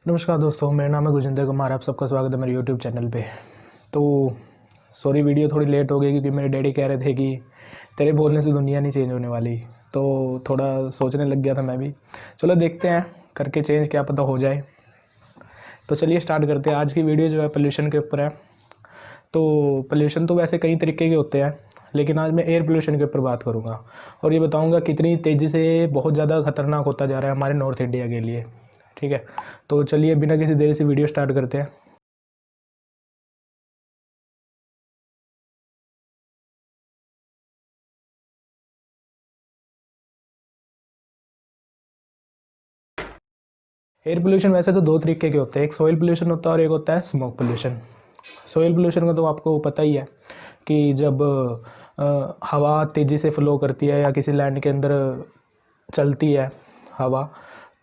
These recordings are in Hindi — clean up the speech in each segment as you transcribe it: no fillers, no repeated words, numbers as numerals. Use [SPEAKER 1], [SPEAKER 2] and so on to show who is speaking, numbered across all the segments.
[SPEAKER 1] नमस्कार दोस्तों, मेरा नाम है गुरजिंदर कुमार। आप सबका स्वागत है मेरे यूट्यूब चैनल पे। तो सॉरी, वीडियो थोड़ी लेट हो गई क्योंकि मेरे डैडी कह रहे थे कि तेरे बोलने से दुनिया नहीं चेंज होने वाली। तो थोड़ा सोचने लग गया था मैं भी। चलो देखते हैं करके चेंज, क्या पता हो जाए। तो चलिए स्टार्ट करते हैं। आज की वीडियो जो है पोल्यूशन के ऊपर है। तो पोल्यूशन तो वैसे कई तरीके के होते हैं, लेकिन आज मैं एयर पोल्यूशन के ऊपर बात करूँगा और ये बताऊँगा कितनी तेज़ी से बहुत ज़्यादा ख़तरनाक होता जा रहा है हमारे नॉर्थ इंडिया के लिए। ठीक है, तो चलिए बिना किसी देरी से वीडियो स्टार्ट करते हैं। एयर पोल्यूशन वैसे तो दो तरीके के होते हैं, एक सॉइल पोल्यूशन होता है और एक होता है स्मोक पोल्यूशन। सॉइल पोल्यूशन का तो आपको पता ही है कि जब हवा तेज़ी से फ्लो करती है या किसी लैंड के अंदर चलती है हवा,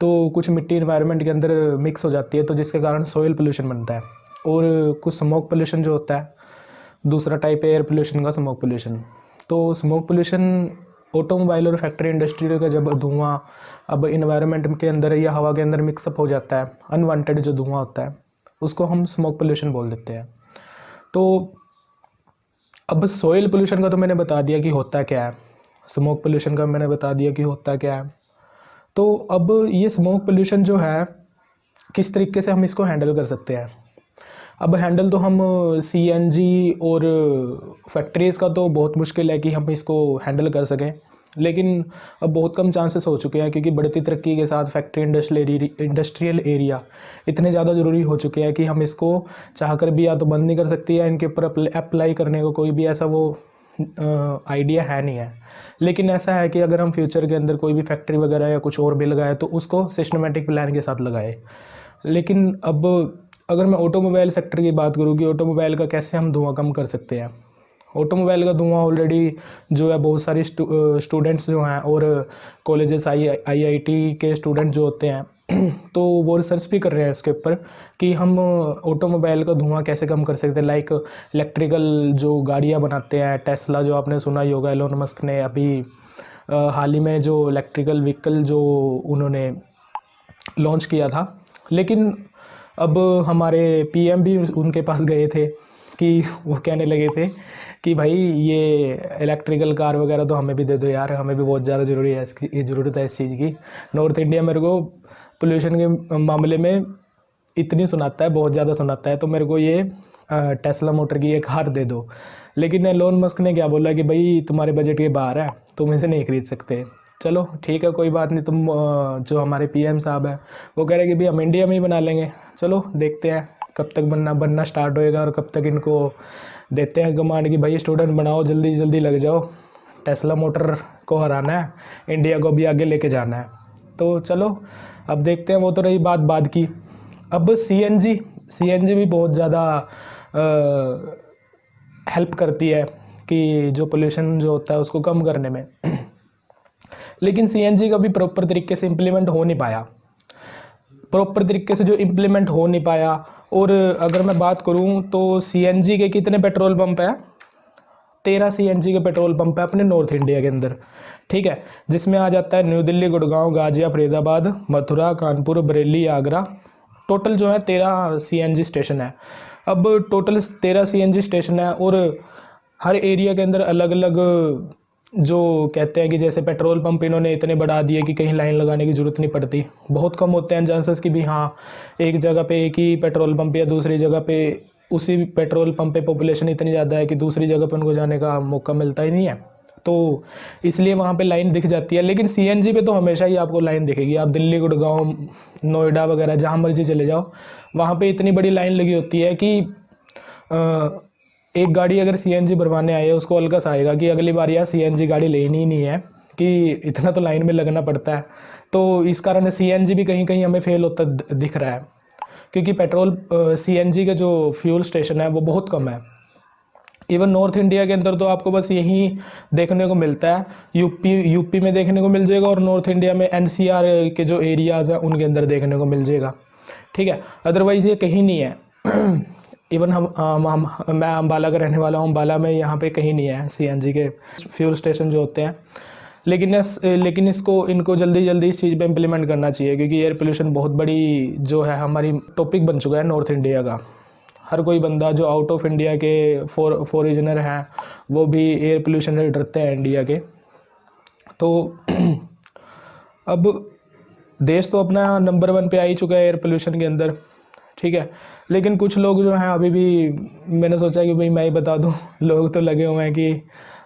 [SPEAKER 1] तो कुछ मिट्टी इन्वायरमेंट के अंदर मिक्स हो जाती है, तो जिसके कारण सॉइल पोल्यूशन बनता है। और कुछ स्मोक पोल्यूशन जो होता है, दूसरा टाइप है एयर पोल्यूशन का, स्मोक पोल्यूशन। तो स्मोक पोल्यूशन ऑटोमोबाइल और फैक्ट्री इंडस्ट्री का जब धुआं अब इन्वायरमेंट के अंदर या हवा के अंदर मिक्सअप हो जाता है, अनवांटेड जो धुआं होता है उसको हम स्मोक पोल्यूशन बोल देते हैं। तो अब सॉइल पोल्यूशन का तो मैंने बता दिया कि होता क्या है, स्मोक पोल्यूशन का मैंने बता दिया कि होता क्या है। तो अब ये स्मोक पोल्यूशन जो है, किस तरीके से हम इसको हैंडल कर सकते हैं। अब हैंडल तो हम सीएनजी और फैक्ट्रीज़ का तो बहुत मुश्किल है कि हम इसको हैंडल कर सकें, लेकिन अब बहुत कम चांसेस हो चुके हैं क्योंकि बढ़ती तरक्की के साथ फैक्ट्री इंडस्ट्रियल एरिया इतने ज़्यादा ज़रूरी हो चुके हैं कि हम इसको चाहकर भी या तो बंद नहीं कर सकते या इनके ऊपर अप्लाई करने को कोई भी ऐसा वो आइडिया है नहीं है। लेकिन ऐसा है कि अगर हम फ्यूचर के अंदर कोई भी फैक्ट्री वगैरह या कुछ और भी लगाए तो उसको सिस्टमेटिक प्लान के साथ लगाए। लेकिन अब अगर मैं ऑटोमोबाइल सेक्टर की बात करूँ कि ऑटोमोबाइल का कैसे हम धुआं कम कर सकते हैं। ऑटोमोबाइल का धुआं ऑलरेडी जो है बहुत सारी स्टूडेंट्स जो हैं और कॉलेजेस आईआईटी के स्टूडेंट जो होते हैं तो वो रिसर्च भी कर रहे हैं इसके ऊपर कि हम ऑटोमोबाइल का धुआं कैसे कम कर सकते हैं। लाइक इलेक्ट्रिकल जो गाड़ियाँ बनाते हैं, टेस्ला जो आपने सुना ही होगा, एलोन मस्क ने अभी हाल ही में जो इलेक्ट्रिकल व्हीकल जो उन्होंने लॉन्च किया था। लेकिन अब हमारे पीएम भी उनके पास गए थे कि वो कहने लगे थे कि भाई ये इलेक्ट्रिकल कार वगैरह तो हमें भी दे दो यार, हमें भी बहुत ज़्यादा ज़रूरी है, इसकी ज़रूरत है इस चीज़ की। नॉर्थ इंडिया मेरे को पोल्यूशन के मामले में इतनी सुनाता है, बहुत ज़्यादा सुनाता है, तो मेरे को ये टेस्ला मोटर की एक कार दे दो। लेकिन एलोन मस्क ने क्या बोला कि भाई तुम्हारे बजट के बाहर है, तुम इसे नहीं खरीद सकते। चलो ठीक है, कोई बात नहीं। तुम जो हमारे पीएम साहब हैं वो कह रहे हैं कि भाई हम इंडिया में ही बना लेंगे। चलो देखते हैं कब तक बनना स्टार्ट होएगा और कब तक इनको देते हैं कमांड कि भाई स्टूडेंट बनाओ, जल्दी जल्दी लग जाओ, टेस्ला मोटर को हराना है, इंडिया को भी आगे लेके जाना है। तो चलो अब देखते हैं। वो तो रही बात बाद की। अब सीएनजी भी बहुत ज़्यादा हेल्प करती है कि जो पोल्यूशन जो होता है उसको कम करने में। लेकिन सीएनजी का भी प्रॉपर तरीके से इम्प्लीमेंट हो नहीं पाया, और अगर मैं बात करूं तो सीएनजी के कितने पेट्रोल पंप है, 13 सीएनजी के पेट्रोल पंप है अपने नॉर्थ इंडिया के अंदर। ठीक है, जिसमें आ जाता है न्यू दिल्ली, गुड़गांव, गाजिया, फरीदाबाद, मथुरा, कानपुर, बरेली, आगरा। टोटल जो है 13 सीएनजी स्टेशन है। अब टोटल 13 सीएनजी स्टेशन है और हर एरिया के अंदर अलग अलग जो कहते हैं कि जैसे पेट्रोल पंप इन्होंने इतने बढ़ा दिए कि कहीं लाइन लगाने की ज़रूरत नहीं पड़ती। बहुत कम होते हैं चांसेस कि भी हाँ एक जगह पे एक ही पेट्रोल पंप या दूसरी जगह पे उसी पेट्रोल पंप पे पॉपुलेशन इतनी ज़्यादा है कि दूसरी जगह पे उनको जाने का मौका मिलता ही नहीं है, तो इसलिए वहाँ पे लाइन दिख जाती है। लेकिन सीएनजी पे तो हमेशा ही आपको लाइन दिखेगी। आप दिल्ली, गुड़गांव, नोएडा वगैरह जहाँ मर्जी चले जाओ, वहाँ पे इतनी बड़ी लाइन लगी होती है कि एक गाड़ी अगर सीएनजी भरवाने आए उसको अलकस आएगा कि अगली बार यार सीएनजी गाड़ी लेनी ही नहीं है, कि इतना तो लाइन में लगना पड़ता है। तो इस कारण सीएनजी भी कहीं कहीं हमें फेल होता दिख रहा है, क्योंकि पेट्रोल सीएनजी के जो फ्यूल स्टेशन है वो बहुत कम है। इवन नॉर्थ इंडिया के अंदर तो आपको बस यही देखने को मिलता है, यूपी में देखने को मिल जाएगा और नॉर्थ इंडिया में एनसीआर के जो एरियाज़ हैं उनके अंदर देखने को मिल जाएगा। ठीक है, अदरवाइज़ ये कहीं नहीं है। इवन मैं अम्बाला का रहने वाला हूँ, अम्बाला में यहाँ पे कहीं नहीं है सीएनजी के फ्यूल स्टेशन जो होते हैं। लेकिन इसको इनको जल्दी जल्दी इस चीज़ पे इम्प्लीमेंट करना चाहिए, क्योंकि एयर पोल्यूशन बहुत बड़ी जो है हमारी टॉपिक बन चुका है नॉर्थ इंडिया का। हर कोई बंदा जो आउट ऑफ इंडिया के फॉरेनर हैं वो भी एयर पोल्यूशन से डरते हैं इंडिया के। तो अब देश तो अपना नंबर 1 पे आ ही चुका है एयर पोल्यूशन के अंदर, ठीक है। लेकिन कुछ लोग जो हैं अभी भी, मैंने सोचा कि भाई मैं ही बता दूं, लोग तो लगे हुए हैं कि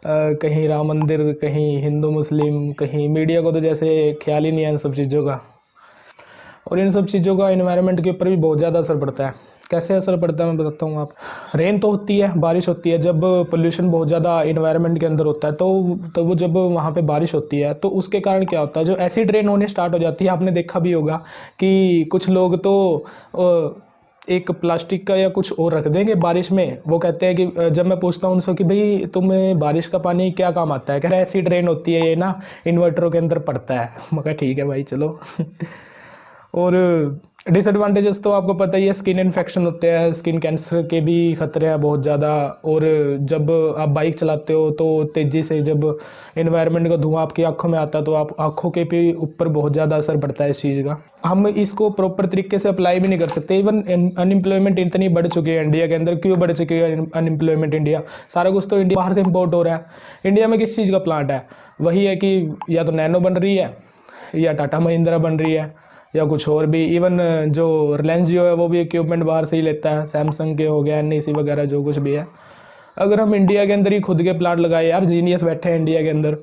[SPEAKER 1] कहीं राम मंदिर, कहीं हिंदू मुस्लिम, कहीं मीडिया को तो जैसे ख्याल ही नहीं है इन सब चीज़ों का। और इन सब चीज़ों का इन्वायरमेंट के ऊपर भी बहुत ज़्यादा असर पड़ता है। कैसे असर पड़ता है मैं बताता हूँ आप। रेन तो होती है, बारिश होती है, जब पोल्यूशन बहुत ज़्यादा इन्वायरमेंट के अंदर होता है तो वो जब वहाँ पे बारिश होती है तो उसके कारण क्या होता है, जो एसिड रेन होने स्टार्ट हो जाती है। आपने देखा भी होगा कि कुछ लोग तो एक प्लास्टिक का या कुछ और रख देंगे बारिश में। वो कहते हैं कि जब मैं पूछता हूँ उनसे कि भाई तुम्हें बारिश का पानी क्या काम आता है, कहते हैं एसिड रेन होती है, ये ना इन्वर्टरों के अंदर पड़ता है। मैं कहा ठीक है भाई चलो। और डिसएडवांटेजेस तो आपको पता ही है, स्किन इन्फेक्शन होते हैं, स्किन कैंसर के भी खतरे हैं बहुत ज़्यादा। और जब आप बाइक चलाते हो तो तेज़ी से जब इन्वायरमेंट का धुआं आपकी आंखों में आता है तो आप आंखों के भी ऊपर बहुत ज़्यादा असर पड़ता है इस चीज़ का। हम इसको प्रॉपर तरीके से अप्लाई भी नहीं कर सकते। इवन अनएम्प्लॉयमेंट इतनी बढ़ चुकी है इंडिया के अंदर। क्यों बढ़ चुकी है अनएम्प्लॉयमेंट इंडिया? सारा कुछ तो इंडिया बाहर से इम्पोर्ट हो रहा है। इंडिया में किस चीज़ का प्लांट है? वही है कि या तो नैनो बन रही है, या टाटा महिंद्रा बन रही है, या कुछ और भी। इवन जो रिलायंस जियो है वो भी इक्विपमेंट बाहर से ही लेता है, सैमसंग के हो गया, NEC वगैरह जो कुछ भी है। अगर हम इंडिया के अंदर ही खुद के प्लांट लगाए, यार जीनियस बैठे हैं इंडिया के अंदर,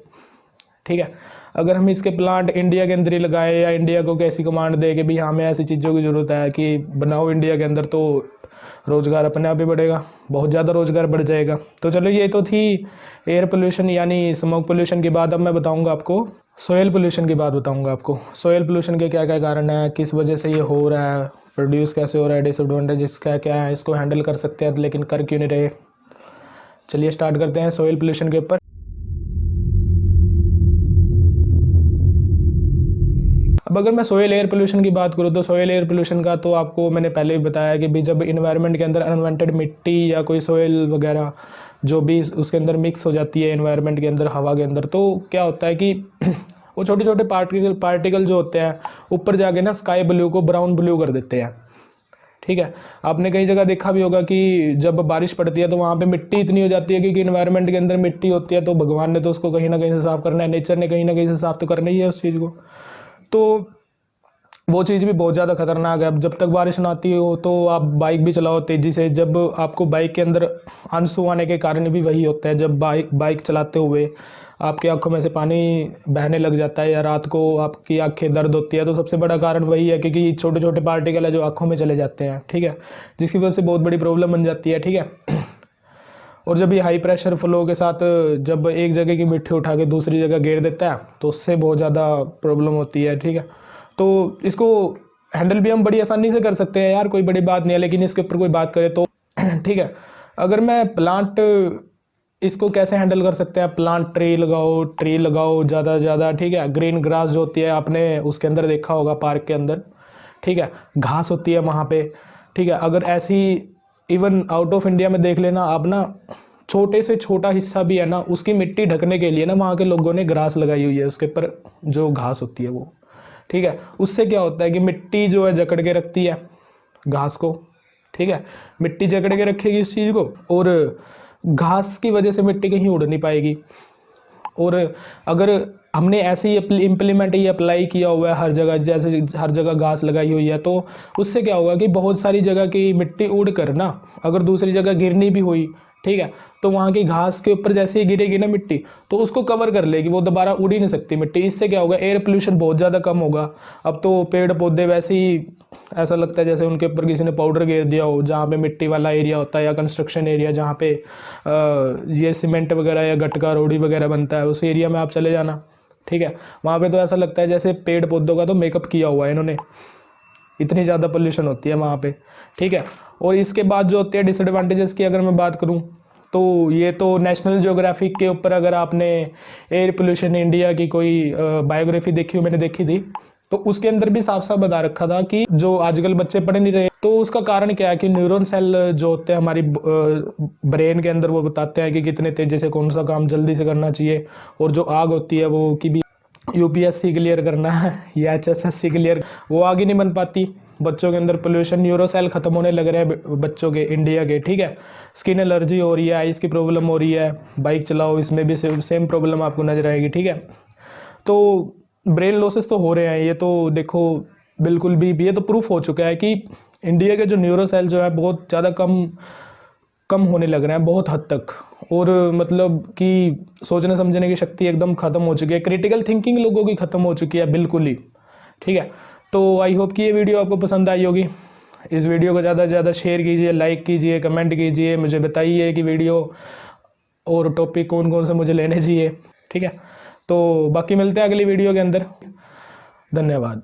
[SPEAKER 1] ठीक है। अगर हम इसके प्लांट इंडिया के अंदर ही लगाए, या इंडिया को कैसी कमांड दे कि भाई हमें ऐसी चीज़ों की ज़रूरत है कि बनाओ इंडिया के अंदर, तो रोज़गार अपने आप ही बढ़ेगा, बहुत ज़्यादा रोज़गार बढ़ जाएगा। तो चलो ये तो थी एयर पोल्यूशन यानी स्मोक पोल्यूशन की बात। अब मैं बताऊंगा आपको सॉइल पोल्यूशन की बात बताऊंगा आपको। सॉइल पोल्यूशन के क्या क्या कारण है, किस वजह से ये हो रहा है, प्रोड्यूस कैसे हो रहा है, डिसएडवांटेजेस क्या क्या है, इसको हैंडल कर सकते हैं लेकिन कर क्यों नहीं रहे। चलिए स्टार्ट करते हैं सॉइल पोल्यूशन के ऊपर। अब अगर मैं सॉइल एयर पोल्यूशन की बात करूँ तो सॉइल एयर पोल्यूशन का तो आपको मैंने पहले भी बताया कि भी जब इन्वायरमेंट के अंदर अनवांटेड मिट्टी या कोई सॉइल वगैरह जो भी उसके अंदर मिक्स हो जाती है इन्वायरमेंट के अंदर, हवा के अंदर, तो क्या होता है कि वो छोटे छोटे पार्टिकल जो होते हैं ऊपर जाके ना स्काई ब्लू को ब्राउन ब्लू कर देते हैं, ठीक है। आपने कई जगह देखा भी होगा कि जब बारिश पड़ती है तो वहाँ पे मिट्टी इतनी हो जाती है, क्योंकि इन्वायरमेंट के अंदर मिट्टी होती है तो भगवान ने तो उसको कहीं ना कहीं से साफ करना है, नेचर ने कहीं ना कहीं से साफ तो करना ही है उस चीज़ को। तो वो चीज़ भी बहुत ज़्यादा खतरनाक है। अब जब तक बारिश ना आती हो तो आप बाइक भी चलाओ तेज़ी से, जब आपको बाइक के अंदर आंसू आने के कारण भी वही होता है। जब बाइक चलाते हुए आपकी आंखों में से पानी बहने लग जाता है या रात को आपकी आंखें दर्द होती है, तो सबसे बड़ा कारण वही है, क्योंकि छोटे छोटे पार्टिकल है जो आंखों में चले जाते हैं, ठीक है, जिसकी वजह से बहुत बड़ी प्रॉब्लम बन जाती है, ठीक है। और जब ये हाई प्रेशर फ्लो के साथ जब एक जगह की मिट्टी उठा के दूसरी जगह गिर देता है तो उससे बहुत ज़्यादा प्रॉब्लम होती है, ठीक है। तो इसको हैंडल भी हम बड़ी आसानी से कर सकते हैं यार, कोई बड़ी बात नहीं है, लेकिन इसके ऊपर कोई बात करे तो ठीक है। अगर मैं प्लांट इसको कैसे हैंडल कर सकते हैं, प्लांट ट्री लगाओ ज़्यादा से ज़्यादा, ठीक है। ग्रीन ग्रास जो होती है आपने उसके अंदर देखा होगा पार्क के अंदर, ठीक है, घास होती है वहाँ पे, ठीक है। अगर ऐसी इवन आउट ऑफ इंडिया में देख लेना आप ना, छोटे से छोटा हिस्सा भी है ना उसकी मिट्टी ढकने के लिए ना वहाँ के लोगों ने ग्रास लगाई हुई है उसके ऊपर, जो घास होती है वो, ठीक है। उससे क्या होता है कि मिट्टी जो है जकड़ के रखती है घास को, ठीक है, मिट्टी जकड़ के रखेगी उस चीज़ को, और घास की वजह से मिट्टी कहीं उड़ नहीं पाएगी। और अगर हमने ऐसे ही इम्प्लीमेंट ये अप्लाई किया हुआ है हर जगह, जैसे हर जगह घास लगाई हुई है, तो उससे क्या होगा कि बहुत सारी जगह की मिट्टी उड़ कर ना अगर दूसरी जगह गिरनी भी हुई, ठीक है, तो वहाँ की घास के ऊपर जैसे ही गिरेगी ना मिट्टी तो उसको कवर कर लेगी, वो दोबारा उड़ ही नहीं सकती मिट्टी। इससे क्या होगा, एयर पोल्यूशन बहुत ज़्यादा कम होगा। अब तो पेड़ पौधे वैसे ही ऐसा लगता है जैसे उनके ऊपर किसी ने पाउडर गिर दिया हो, जहाँ पे मिट्टी वाला एरिया होता है या कंस्ट्रक्शन एरिया जहाँ पे ये सीमेंट वगैरह या गटका रोड़ी वगैरह बनता है, उस एरिया में आप चले जाना, ठीक है, वहाँ पे तो ऐसा लगता है जैसे पेड़ पौधों का तो मेकअप किया हुआ है इन्होंने, इतनी ज़्यादा पोल्यूशन होती है वहाँ पे, ठीक है। और इसके बाद जो होती है डिसएडवांटेजेस की अगर मैं बात करूँ तो ये तो नेशनल ज्योग्राफिक के ऊपर, अगर आपने एयर पोल्यूशन इंडिया की कोई बायोग्राफी देखी हो, मैंने देखी थी, तो उसके अंदर भी साफ साफ बता रखा था कि जो आजकल बच्चे पढ़ नहीं रहे, तो उसका कारण क्या है कि न्यूरॉन सेल जो होते हैं हमारी ब्रेन के अंदर, वो बताते हैं कि कितने तेजी से कौन सा काम जल्दी से करना चाहिए। और जो आग होती है वो कि भी यूपीएससी क्लियर करना है या एचएसएससी क्लियर, वो आगे नहीं बन पाती। बच्चों के अंदर पोल्यूशन, न्यूरो सेल खत्म होने लग रहे हैं बच्चों के, इंडिया के, ठीक है। स्किन एलर्जी हो रही है, आइस की प्रॉब्लम हो रही है, बाइक चलाओ इसमें भी सेम प्रॉब्लम आपको नजर आएगी, ठीक है। तो ब्रेन लॉसेस तो हो रहे हैं, ये तो देखो बिल्कुल भी ये तो प्रूफ हो चुका है कि इंडिया के जो न्यूरो सेल जो है बहुत ज़्यादा कम होने लग रहे हैं, बहुत हद तक। और मतलब कि सोचने समझने की शक्ति एकदम ख़त्म हो चुकी है, क्रिटिकल थिंकिंग लोगों की ख़त्म हो चुकी है बिल्कुल ही, ठीक है। तो आई होप कि ये वीडियो आपको पसंद आई होगी। इस वीडियो को ज़्यादा से ज़्यादा शेयर कीजिए, लाइक कीजिए, कमेंट कीजिए, मुझे बताइए कि वीडियो और टॉपिक कौन कौन से मुझे लेने चाहिए, ठीक है। तो बाकी मिलते हैं अगली वीडियो के अंदर। धन्यवाद।